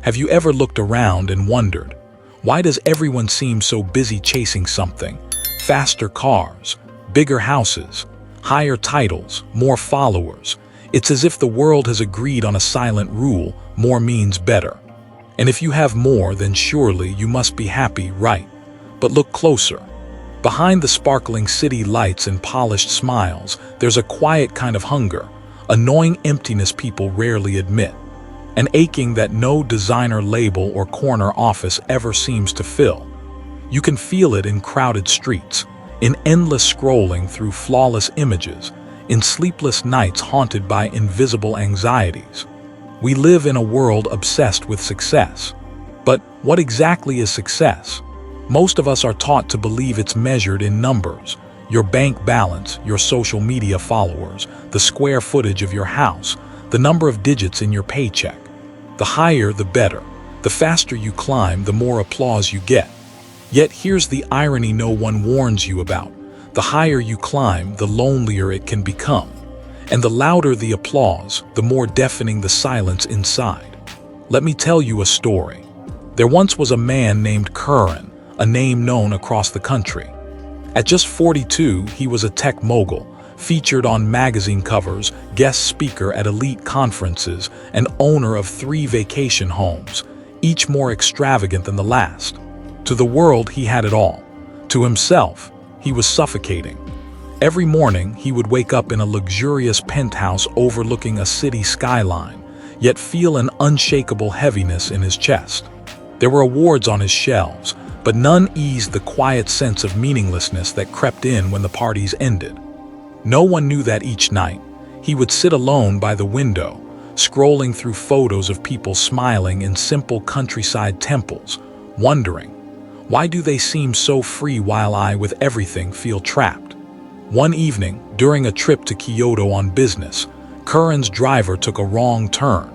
Have you ever looked around and wondered, why does everyone seem so busy chasing something? Faster cars, bigger houses, higher titles, more followers. It's as if the world has agreed on a silent rule: more means better. And if you have more, then surely you must be happy, right? But look closer. Behind the sparkling city lights and polished smiles, there's a quiet kind of hunger, a gnawing emptiness people rarely admit, an aching that no designer label or corner office ever seems to fill. You can feel it in crowded streets, in endless scrolling through flawless images, in sleepless nights haunted by invisible anxieties. We live in a world obsessed with success. But what exactly is success? Most of us are taught to believe it's measured in numbers: your bank balance, your social media followers, the square footage of your house, the number of digits in your paycheck. The higher, the better. The faster you climb, the more applause you get. Yet here's the irony no one warns you about. The higher you climb, the lonelier it can become. And the louder the applause, the more deafening the silence inside. Let me tell you a story. There once was a man named Curran, a name known across the country. At just 42, he was a tech mogul, featured on magazine covers, guest speaker at elite conferences, and owner of 3 vacation homes, each more extravagant than the last. To the world, he had it all. To himself, he was suffocating. Every morning, he would wake up in a luxurious penthouse overlooking a city skyline, yet feel an unshakable heaviness in his chest. There were awards on his shelves, but none eased the quiet sense of meaninglessness that crept in when the parties ended. No one knew that each night, he would sit alone by the window, scrolling through photos of people smiling in simple countryside temples, wondering, why do they seem so free while I, with everything, feel trapped? One evening, during a trip to Kyoto on business, Curran's driver took a wrong turn.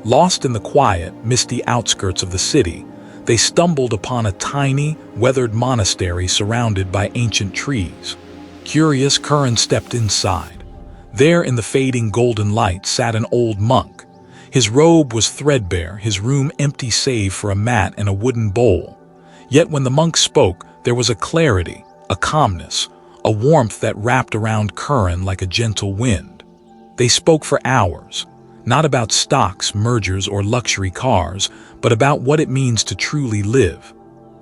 Lost in the quiet, misty outskirts of the city, they stumbled upon a tiny, weathered monastery surrounded by ancient trees. Curious, Curran stepped inside. There, in the fading golden light, sat an old monk. His robe was threadbare, his room empty save for a mat and a wooden bowl. Yet when the monk spoke, there was a clarity, a calmness, a warmth that wrapped around Curran like a gentle wind. They spoke for hours, not about stocks, mergers, or luxury cars, but about what it means to truly live.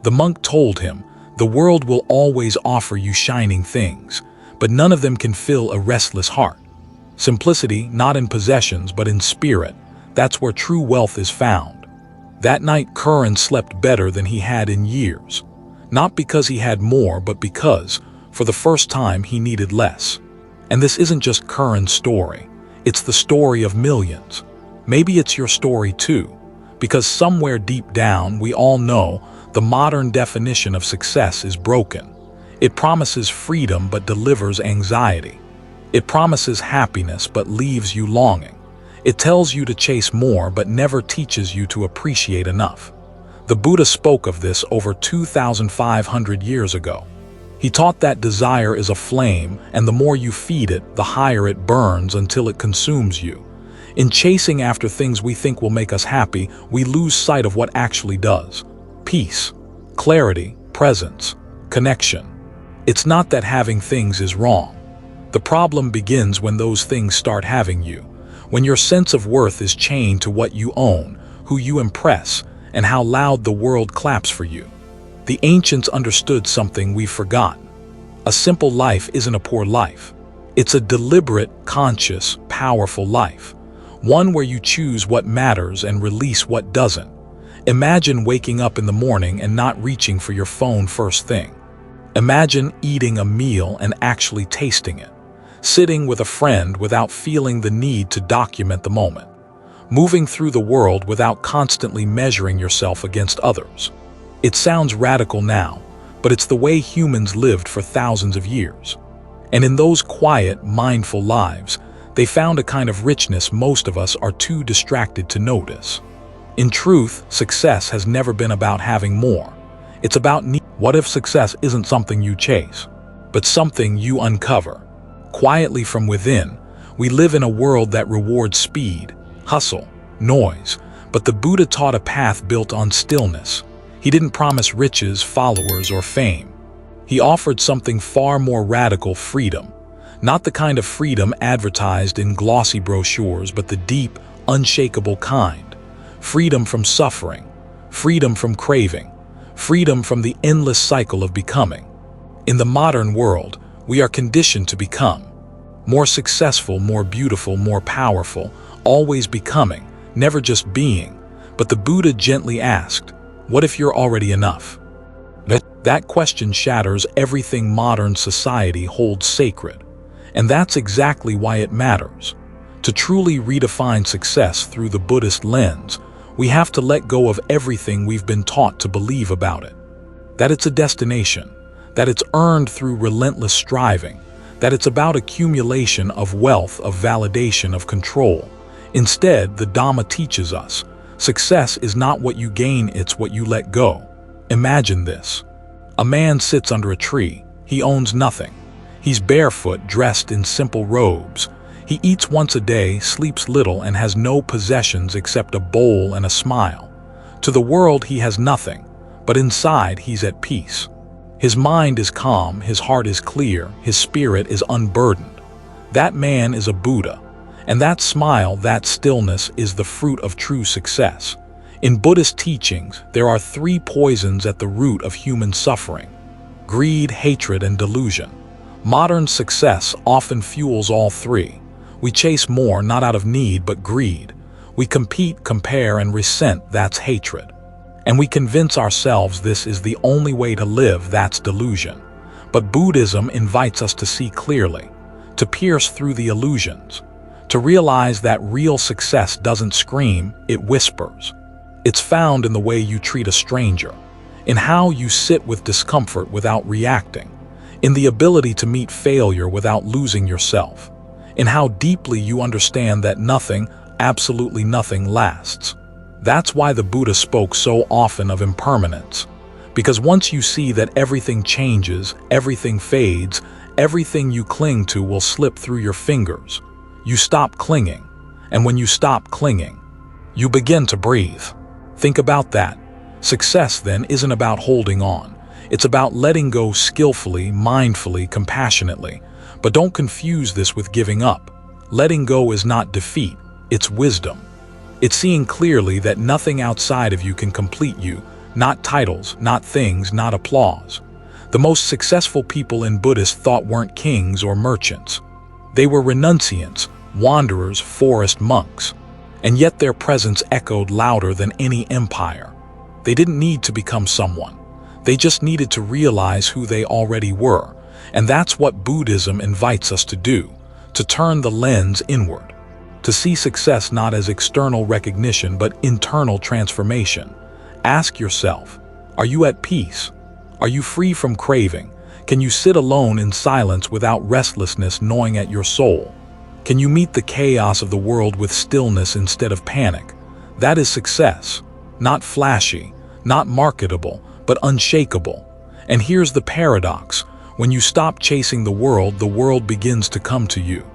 The monk told him, the world will always offer you shining things, but none of them can fill a restless heart. Simplicity, not in possessions, but in spirit, that's where true wealth is found. That night, Curran slept better than he had in years. Not because he had more, but because, for the first time, he needed less. And this isn't just Curran's story. It's the story of millions. Maybe it's your story too, because somewhere deep down, we all know the modern definition of success is broken. It promises freedom but delivers anxiety. It promises happiness but leaves you longing. It tells you to chase more but never teaches you to appreciate enough. The Buddha spoke of this over 2,500 years ago. He taught that desire is a flame, and the more you feed it, the higher it burns until it consumes you. In chasing after things we think will make us happy, we lose sight of what actually does. Peace, clarity, presence, connection. It's not that having things is wrong. The problem begins when those things start having you, when your sense of worth is chained to what you own, who you impress, and how loud the world claps for you. The ancients understood something we've forgotten. A simple life isn't a poor life. It's a deliberate, conscious, powerful life. One where you choose what matters and release what doesn't. Imagine waking up in the morning and not reaching for your phone first thing. Imagine eating a meal and actually tasting it. Sitting with a friend without feeling the need to document the moment. Moving through the world without constantly measuring yourself against others. It sounds radical now, but it's the way humans lived for thousands of years. And in those quiet, mindful lives, they found a kind of richness most of us are too distracted to notice. In truth, success has never been about having more. It's about need. What if success isn't something you chase, but something you uncover? Quietly from within, we live in a world that rewards speed, hustle, noise, But the Buddha taught a path built on stillness. He didn't promise riches, followers, or fame. He offered something far more radical: freedom. Not the kind of freedom advertised in glossy brochures, but the deep, unshakable kind. Freedom from suffering, freedom from craving, freedom from the endless cycle of becoming. In the modern world, we are conditioned to become. More successful, more beautiful, more powerful, always becoming, never just being. But the Buddha gently asked, what if you're already enough? That question shatters everything modern society holds sacred. And that's exactly why it matters. To truly redefine success through the Buddhist lens, we have to let go of everything we've been taught to believe about it. That it's a destination, that it's earned through relentless striving, that it's about accumulation of wealth, of validation, of control. Instead, the Dhamma teaches us, success is not what you gain, it's what you let go. Imagine this. A man sits under a tree. He owns nothing. He's barefoot, dressed in simple robes. He eats once a day, sleeps little, and has no possessions except a bowl and a smile. To the world, he has nothing, but inside he's at peace. His mind is calm, his heart is clear, his spirit is unburdened. That man is a Buddha, and that smile, that stillness is the fruit of true success. In Buddhist teachings, there are 3 poisons at the root of human suffering: greed, hatred, and delusion. Modern success often fuels all 3. We chase more not out of need but greed. We compete, compare, and resent, that's hatred. And we convince ourselves this is the only way to live, that's delusion. But Buddhism invites us to see clearly, to pierce through the illusions, to realize that real success doesn't scream, it whispers. It's found in the way you treat a stranger, in how you sit with discomfort without reacting, in the ability to meet failure without losing yourself, in how deeply you understand that nothing, absolutely nothing, lasts. That's why the Buddha spoke so often of impermanence, because once you see that everything changes, everything fades, everything you cling to will slip through your fingers. You stop clinging, and when you stop clinging, you begin to breathe. Think about that. Success, then, isn't about holding on. It's about letting go skillfully, mindfully, compassionately. But don't confuse this with giving up. Letting go is not defeat, it's wisdom. It's seeing clearly that nothing outside of you can complete you, not titles, not things, not applause. The most successful people in Buddhist thought weren't kings or merchants. They were renunciants, wanderers, forest monks. And yet their presence echoed louder than any empire. They didn't need to become someone. They just needed to realize who they already were. And that's what Buddhism invites us to do, to turn the lens inward, to see success not as external recognition but internal transformation. Ask yourself, are you at peace? Are you free from craving? Can you sit alone in silence without restlessness gnawing at your soul? Can you meet the chaos of the world with stillness instead of panic? That is success. Not flashy, not marketable, but unshakable. And here's the paradox. When you stop chasing the world begins to come to you.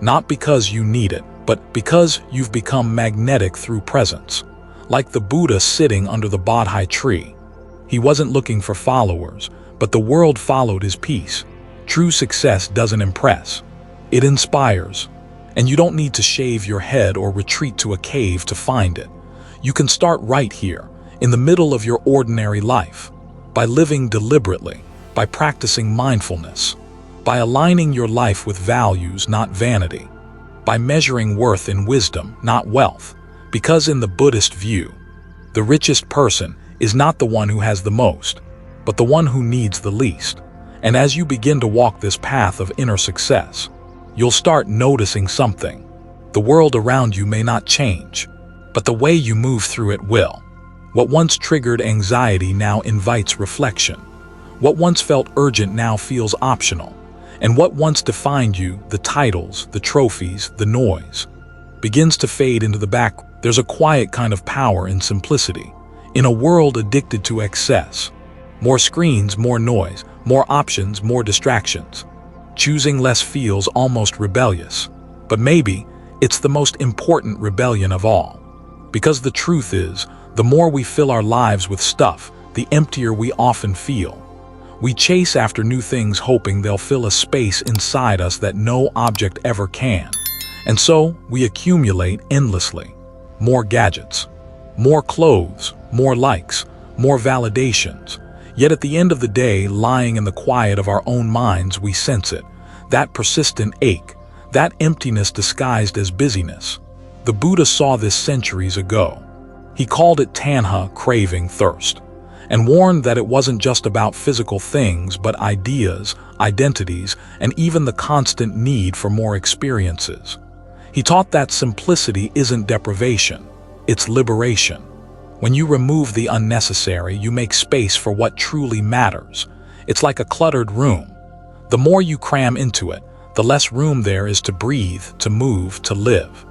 Not because you need it, but because you've become magnetic through presence. Like the Buddha sitting under the Bodhi tree. He wasn't looking for followers, but the world followed his peace. True success doesn't impress. It inspires. And you don't need to shave your head or retreat to a cave to find it. You can start right here, in the middle of your ordinary life, by living deliberately, by practicing mindfulness, by aligning your life with values, not vanity, by measuring worth in wisdom, not wealth. Because in the Buddhist view, the richest person is not the one who has the most, but the one who needs the least. And as you begin to walk this path of inner success, you'll start noticing something. The world around you may not change, but the way you move through it will. What once triggered anxiety now invites reflection. What once felt urgent now feels optional. And what once defined you, the titles, the trophies, the noise, begins to fade into the back. There's a quiet kind of power in simplicity. In a world addicted to excess, more screens, more noise, more options, more distractions. Choosing less feels almost rebellious, but maybe it's the most important rebellion of all. Because the truth is, the more we fill our lives with stuff, the emptier we often feel. We chase after new things hoping they'll fill a space inside us that no object ever can. And so, we accumulate endlessly. More gadgets, more clothes, more likes, more validations. Yet at the end of the day, lying in the quiet of our own minds, we sense it. That persistent ache, that emptiness disguised as busyness. The Buddha saw this centuries ago. He called it tanha, craving, thirst, and warned that it wasn't just about physical things, but ideas, identities, and even the constant need for more experiences. He taught that simplicity isn't deprivation, it's liberation. When you remove the unnecessary, you make space for what truly matters. It's like a cluttered room. The more you cram into it, the less room there is to breathe, to move, to live.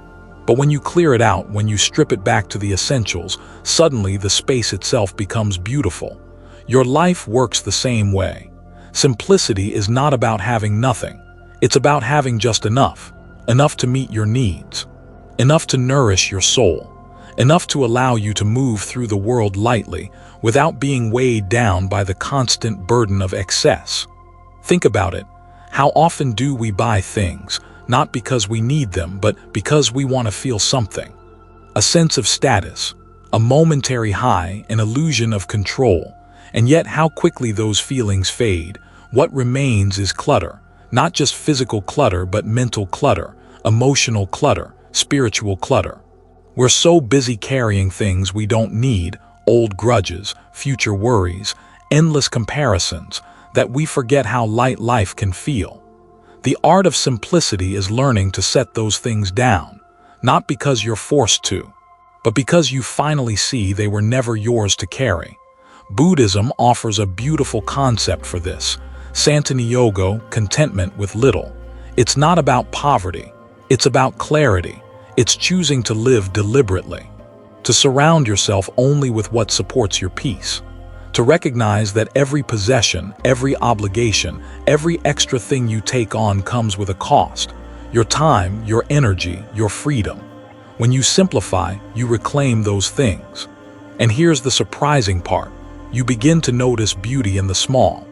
But when you clear it out, when you strip it back to the essentials, suddenly the space itself becomes beautiful. Your life works the same way. Simplicity is not about having nothing. It's about having just enough. Enough to meet your needs. Enough to nourish your soul. Enough to allow you to move through the world lightly without being weighed down by the constant burden of excess. Think about it. How often do we buy things, not because we need them, but because we want to feel something? A sense of status, a momentary high, an illusion of control. And yet how quickly those feelings fade. What remains is clutter. Not just physical clutter, but mental clutter, emotional clutter, spiritual clutter. We're so busy carrying things we don't need, old grudges, future worries, endless comparisons, that we forget how light life can feel. The art of simplicity is learning to set those things down, not because you're forced to, but because you finally see they were never yours to carry. Buddhism offers a beautiful concept for this. Santaniyogo, contentment with little. It's not about poverty, it's about clarity. It's choosing to live deliberately, to surround yourself only with what supports your peace, to recognize that every possession, every obligation, every extra thing you take on comes with a cost. Your time, your energy, your freedom. When you simplify, you reclaim those things. And here's the surprising part. You begin to notice beauty in the small.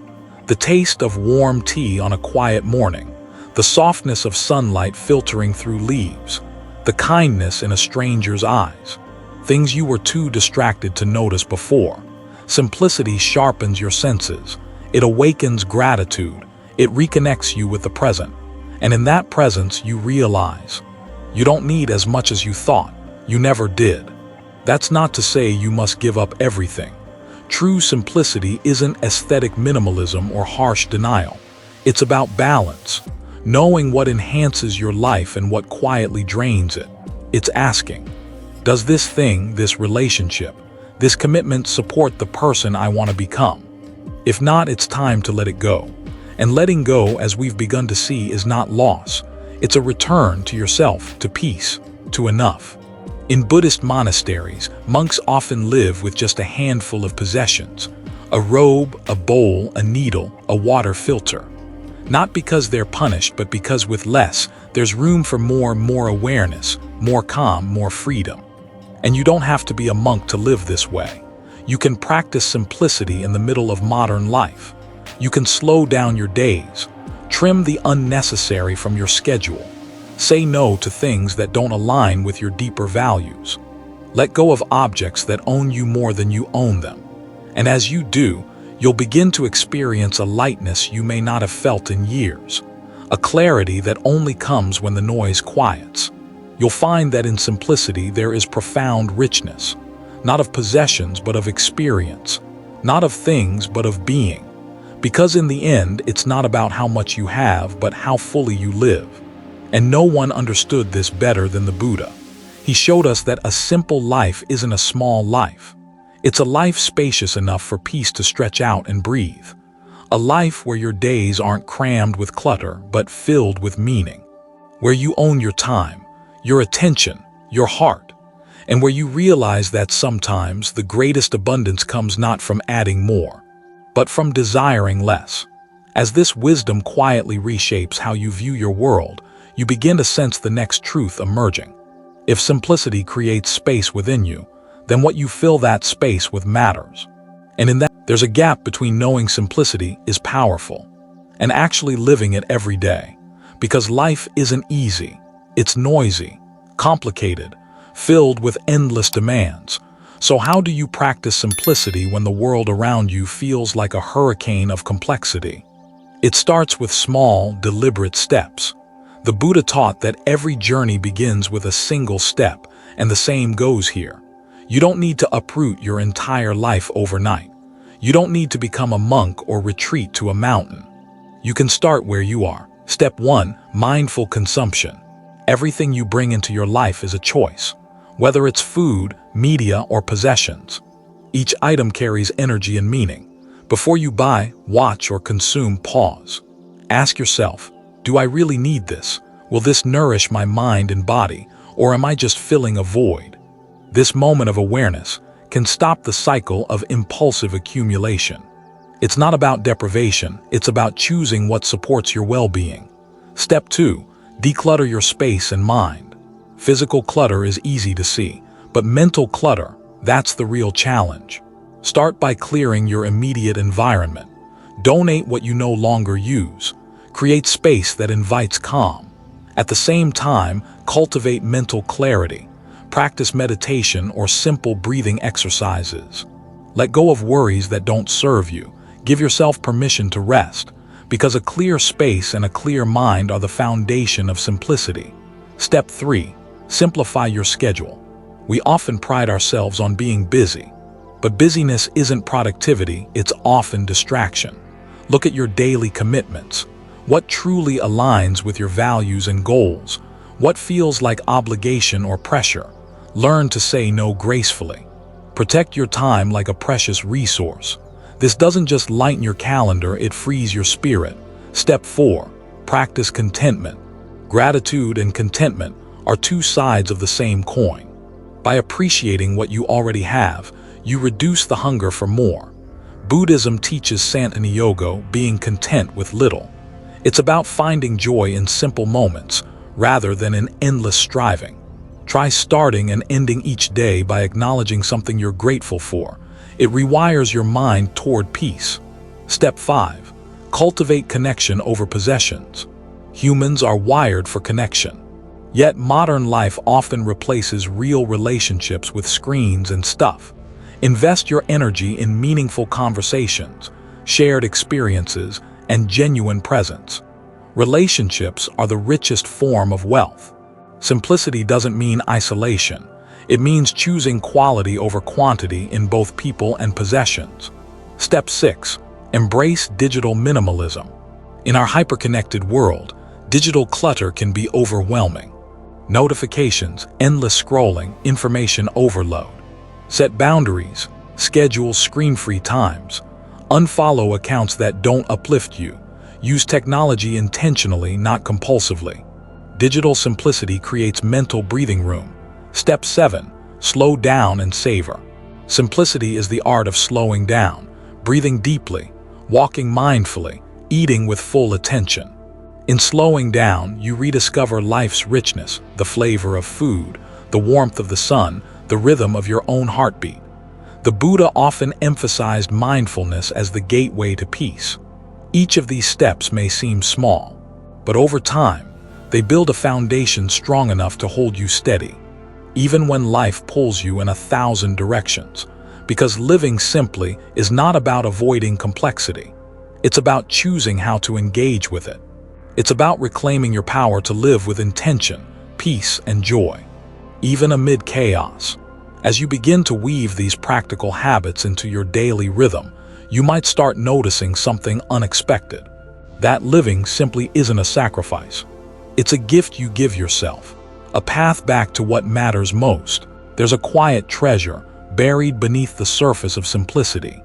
The taste of warm tea on a quiet morning, the softness of sunlight filtering through leaves, the kindness in a stranger's eyes, things you were too distracted to notice before. Simplicity sharpens your senses. It awakens gratitude. It reconnects you with the present. And in that presence, you realize you don't need as much as you thought. You never did. That's not to say you must give up everything. True simplicity isn't aesthetic minimalism or harsh denial. It's about balance. Knowing what enhances your life and what quietly drains it. It's asking, does this thing, this relationship, this commitment support the person I want to become? If not, it's time to let it go. And letting go, as we've begun to see, is not loss. It's a return to yourself, to peace, to enough. In Buddhist monasteries, monks often live with just a handful of possessions. A robe, a bowl, a needle, a water filter. Not because they're punished, but because with less, there's room for more awareness, more calm, more freedom. And you don't have to be a monk to live this way. You can practice simplicity in the middle of modern life. You can slow down your days, trim the unnecessary from your schedule, say no to things that don't align with your deeper values. Let go of objects that own you more than you own them. And as you do, you'll begin to experience a lightness you may not have felt in years, a clarity that only comes when the noise quiets. You'll find that in simplicity there is profound richness, not of possessions but of experience, not of things but of being. Because in the end, it's not about how much you have, but how fully you live. And no one understood this better than the Buddha. He showed us that a simple life isn't a small life. It's a life spacious enough for peace to stretch out and breathe. A life where your days aren't crammed with clutter, but filled with meaning. Where you own your time, your attention, your heart. And where you realize that sometimes the greatest abundance comes not from adding more, but from desiring less. As this wisdom quietly reshapes how you view your world, you begin to sense the next truth emerging. If simplicity creates space within you, then what you fill that space with matters. And in that, there's a gap between knowing simplicity is powerful and actually living it every day. Because life isn't easy. It's noisy, complicated, filled with endless demands. So how do you practice simplicity when the world around you feels like a hurricane of complexity? It starts with small, deliberate steps. The Buddha taught that every journey begins with a single step, and the same goes here. You don't need to uproot your entire life overnight. You don't need to become a monk or retreat to a mountain. You can start where you are. Step 1. Mindful consumption. Everything you bring into your life is a choice, whether it's food, media, or possessions. Each item carries energy and meaning. Before you buy, watch, or consume, pause. Ask yourself, do I really need this? Will this nourish my mind and body, or am I just filling a void? This moment of awareness can stop the cycle of impulsive accumulation. It's not about deprivation, it's about choosing what supports your well-being. Step 2. Declutter your space and mind. Physical clutter is easy to see, but mental clutter, that's the real challenge. Start by clearing your immediate environment. Donate what you no longer use. Create space that invites calm. At the same time, cultivate mental clarity. Practice meditation or simple breathing exercises. Let go of worries that don't serve you. Give yourself permission to rest, because a clear space and a clear mind are the foundation of simplicity. Step 3. Simplify your schedule. We often pride ourselves on being busy, but busyness isn't productivity, it's often distraction. Look at your daily commitments. What truly aligns with your values and goals? What feels like obligation or pressure? Learn to say no gracefully. Protect your time like a precious resource. This doesn't just lighten your calendar, it frees your spirit. Step 4. Practice contentment. Gratitude and contentment are two sides of the same coin. By appreciating what you already have, you reduce the hunger for more. Buddhism teaches Santini Yoga being content with little. It's about finding joy in simple moments, rather than in endless striving. Try starting and ending each day by acknowledging something you're grateful for. It rewires your mind toward peace. Step 5. Cultivate connection over possessions. Humans are wired for connection. Yet modern life often replaces real relationships with screens and stuff. Invest your energy in meaningful conversations, shared experiences, and genuine presence. Relationships are the richest form of wealth. Simplicity doesn't mean isolation. It means choosing quality over quantity in both people and possessions. Step 6. Embrace digital minimalism. In our hyperconnected world, digital clutter can be overwhelming. Notifications, endless scrolling, information overload. Set boundaries. Schedule screen-free times. Unfollow accounts that don't uplift you. Use technology intentionally, not compulsively. Digital simplicity creates mental breathing room. Step 7. Slow down and savor. Simplicity is the art of slowing down, breathing deeply, walking mindfully, eating with full attention. In slowing down, you rediscover life's richness, the flavor of food, the warmth of the sun, the rhythm of your own heartbeat. The Buddha often emphasized mindfulness as the gateway to peace. Each of these steps may seem small, but over time, they build a foundation strong enough to hold you steady, even when life pulls you in 1,000 directions. Because living simply is not about avoiding complexity. It's about choosing how to engage with it. It's about reclaiming your power to live with intention, peace, and joy, even amid chaos. As you begin to weave these practical habits into your daily rhythm, you might start noticing something unexpected. That living simply isn't a sacrifice. It's a gift you give yourself, a path back to what matters most. There's a quiet treasure buried beneath the surface of simplicity,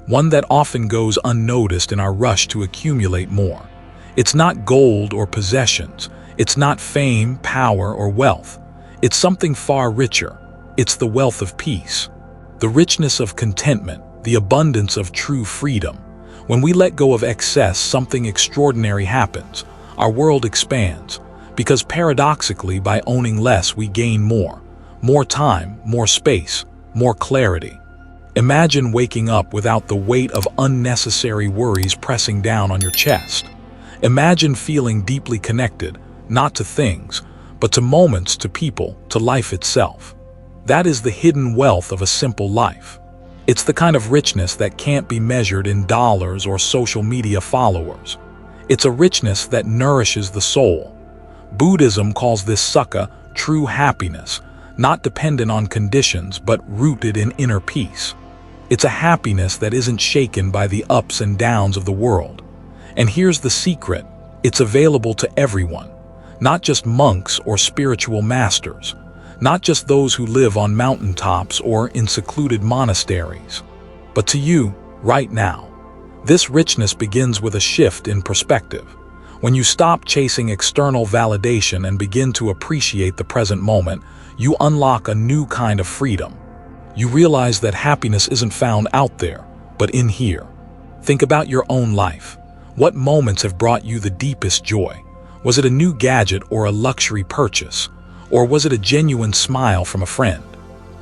one that often goes unnoticed in our rush to accumulate more. It's not gold or possessions. It's not fame, power, or wealth. It's something far richer. It's the wealth of peace, the richness of contentment, the abundance of true freedom. When we let go of excess, something extraordinary happens. Our world expands. Because paradoxically, by owning less, we gain more. More time, more space, more clarity. Imagine waking up without the weight of unnecessary worries pressing down on your chest. Imagine feeling deeply connected, not to things, but to moments, to people, to life itself. That is the hidden wealth of a simple life. It's the kind of richness that can't be measured in dollars or social media followers. It's a richness that nourishes the soul. Buddhism calls this sukha true happiness, not dependent on conditions but rooted in inner peace. It's a happiness that isn't shaken by the ups and downs of the world. And here's the secret: it's available to everyone, not just monks or spiritual masters, not just those who live on mountaintops or in secluded monasteries, but to you, right now. This richness begins with a shift in perspective. When you stop chasing external validation and begin to appreciate the present moment, you unlock a new kind of freedom. You realize that happiness isn't found out there, but in here. Think about your own life. What moments have brought you the deepest joy? Was it a new gadget or a luxury purchase? Or was it a genuine smile from a friend?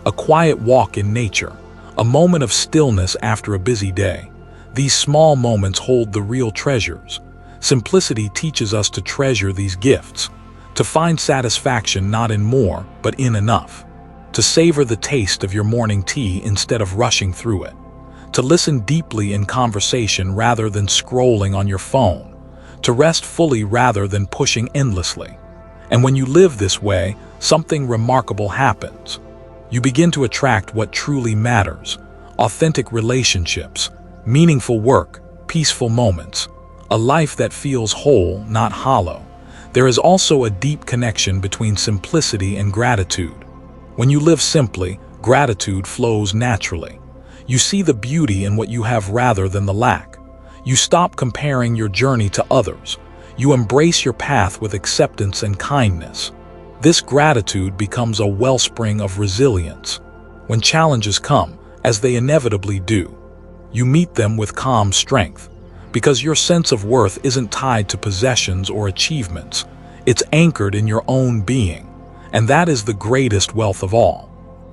A quiet walk in nature? A moment of stillness after a busy day? These small moments hold the real treasures. Simplicity teaches us to treasure these gifts, to find satisfaction not in more, but in enough, to savor the taste of your morning tea instead of rushing through it, to listen deeply in conversation rather than scrolling on your phone, to rest fully rather than pushing endlessly. And when you live this way, something remarkable happens. You begin to attract what truly matters: authentic relationships, meaningful work, peaceful moments, a life that feels whole, not hollow. There is also a deep connection between simplicity and gratitude. When you live simply, gratitude flows naturally. You see the beauty in what you have rather than the lack. You stop comparing your journey to others. You embrace your path with acceptance and kindness. This gratitude becomes a wellspring of resilience. When challenges come, as they inevitably do, you meet them with calm strength, because your sense of worth isn't tied to possessions or achievements. It's anchored in your own being, and that is the greatest wealth of all.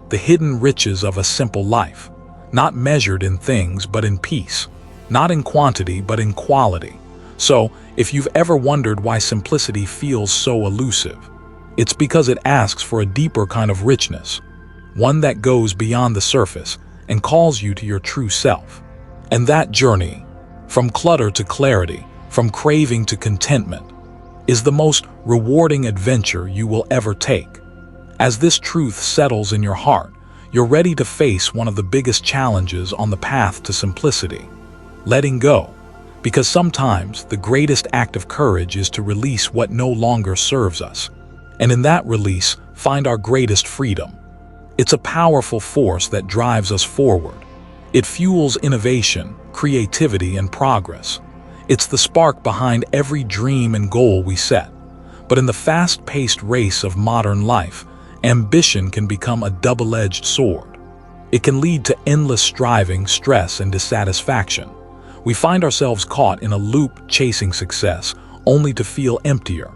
The hidden riches of a simple life, not measured in things but in peace, not in quantity but in quality. So, if you've ever wondered why simplicity feels so elusive, it's because it asks for a deeper kind of richness, one that goes beyond the surface and calls you to your true self. And that journey, from clutter to clarity, from craving to contentment, is the most rewarding adventure you will ever take. As this truth settles in your heart, you're ready to face one of the biggest challenges on the path to simplicity: letting go. Because sometimes the greatest act of courage is to release what no longer serves us, and in that release, find our greatest freedom. It's a powerful force that drives us forward. It fuels innovation, creativity, and progress. It's the spark behind every dream and goal we set. But in the fast-paced race of modern life, ambition can become a double-edged sword. It can lead to endless striving, stress, and dissatisfaction. We find ourselves caught in a loop chasing success, only to feel emptier,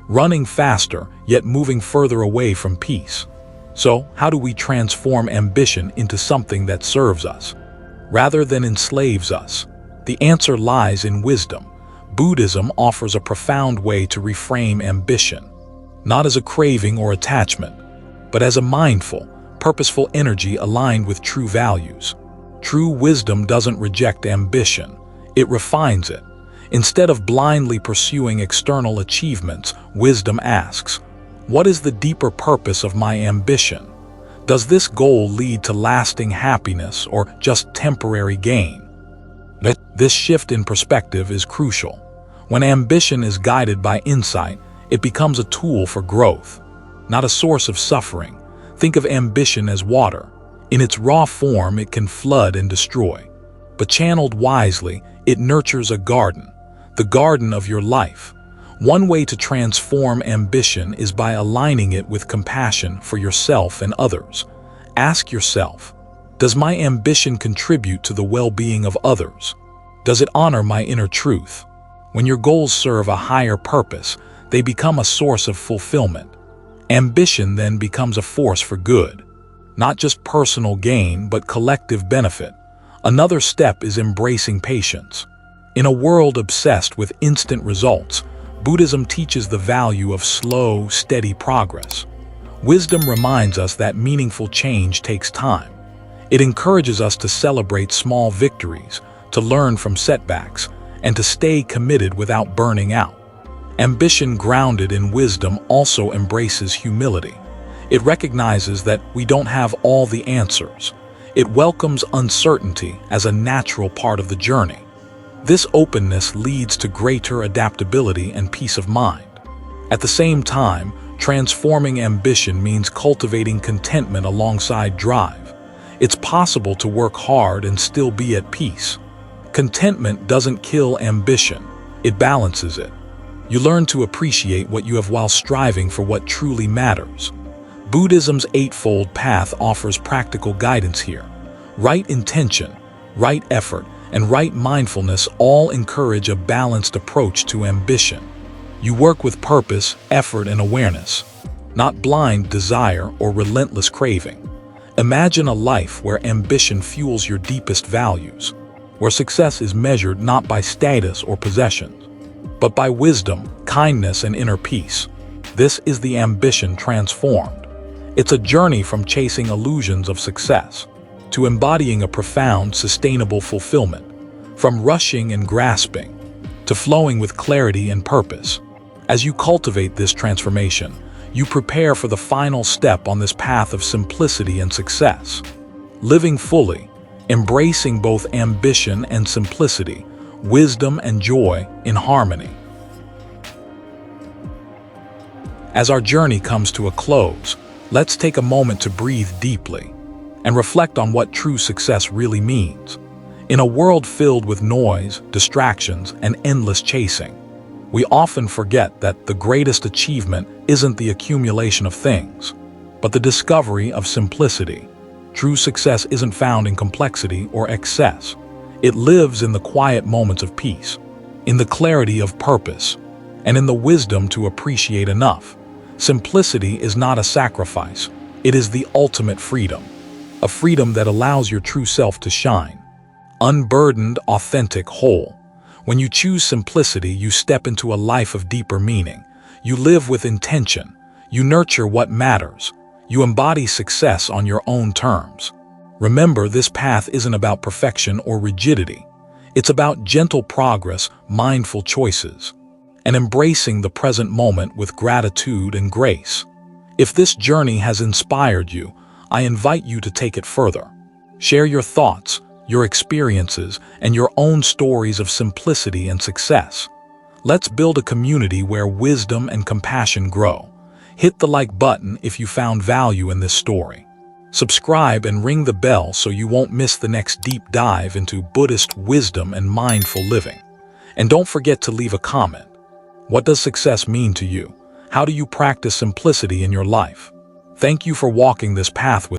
running faster, yet moving further away from peace. So, how do we transform ambition into something that serves us, rather than enslaves us? The answer lies in wisdom. Buddhism offers a profound way to reframe ambition, not as a craving or attachment, but as a mindful, purposeful energy aligned with true values. True wisdom doesn't reject ambition, it refines it. Instead of blindly pursuing external achievements, wisdom asks, what is the deeper purpose of my ambition? Does this goal lead to lasting happiness or just temporary gain? This shift in perspective is crucial. When ambition is guided by insight, it becomes a tool for growth, not a source of suffering. Think of ambition as water. In its raw form, it can flood and destroy. But channeled wisely, it nurtures a garden, the garden of your life. One way to transform ambition is by aligning it with compassion for yourself and others. Ask yourself, does my ambition contribute to the well-being of others? Does it honor my inner truth? When your goals serve a higher purpose, they become a source of fulfillment. Ambition then becomes a force for good, not just personal gain but collective benefit. Another step is embracing patience. In a world obsessed with instant results, Buddhism teaches the value of slow, steady progress. Wisdom reminds us that meaningful change takes time. It encourages us to celebrate small victories, to learn from setbacks, and to stay committed without burning out. Ambition grounded in wisdom also embraces humility. It recognizes that we don't have all the answers. It welcomes uncertainty as a natural part of the journey. This openness leads to greater adaptability and peace of mind. At the same time, transforming ambition means cultivating contentment alongside drive. It's possible to work hard and still be at peace. Contentment doesn't kill ambition, it balances it. You learn to appreciate what you have while striving for what truly matters. Buddhism's eightfold path offers practical guidance here. Right intention, right effort, and right mindfulness all encourage a balanced approach to ambition. You work with purpose, effort, and awareness, not blind desire or relentless craving. Imagine a life where ambition fuels your deepest values, where success is measured not by status or possessions, but by wisdom, kindness, and inner peace. This is the ambition transformed. It's a journey from chasing illusions of success to embodying a profound, sustainable fulfillment, from rushing and grasping to flowing with clarity and purpose. As you cultivate this transformation, you prepare for the final step on this path of simplicity and success. Living fully, embracing both ambition and simplicity, wisdom and joy in harmony. As our journey comes to a close, let's take a moment to breathe deeply and reflect on what true success really means. In a world filled with noise, distractions, and endless chasing, we often forget that the greatest achievement isn't the accumulation of things, but the discovery of simplicity. True success isn't found in complexity or excess. It lives in the quiet moments of peace, in the clarity of purpose, and in the wisdom to appreciate enough. Simplicity is not a sacrifice. It is the ultimate freedom, a freedom that allows your true self to shine. Unburdened, authentic, whole. When you choose simplicity, you step into a life of deeper meaning. You live with intention. You nurture what matters. You embody success on your own terms. Remember, this path isn't about perfection or rigidity. It's about gentle progress, mindful choices, and embracing the present moment with gratitude and grace. If this journey has inspired you, I invite you to take it further. Share your thoughts, your experiences, and your own stories of simplicity and success. Let's build a community where wisdom and compassion grow. Hit the like button if you found value in this story. Subscribe and ring the bell so you won't miss the next deep dive into Buddhist wisdom and mindful living. And don't forget to leave a comment. What does success mean to you? How do you practice simplicity in your life? Thank you for walking this path with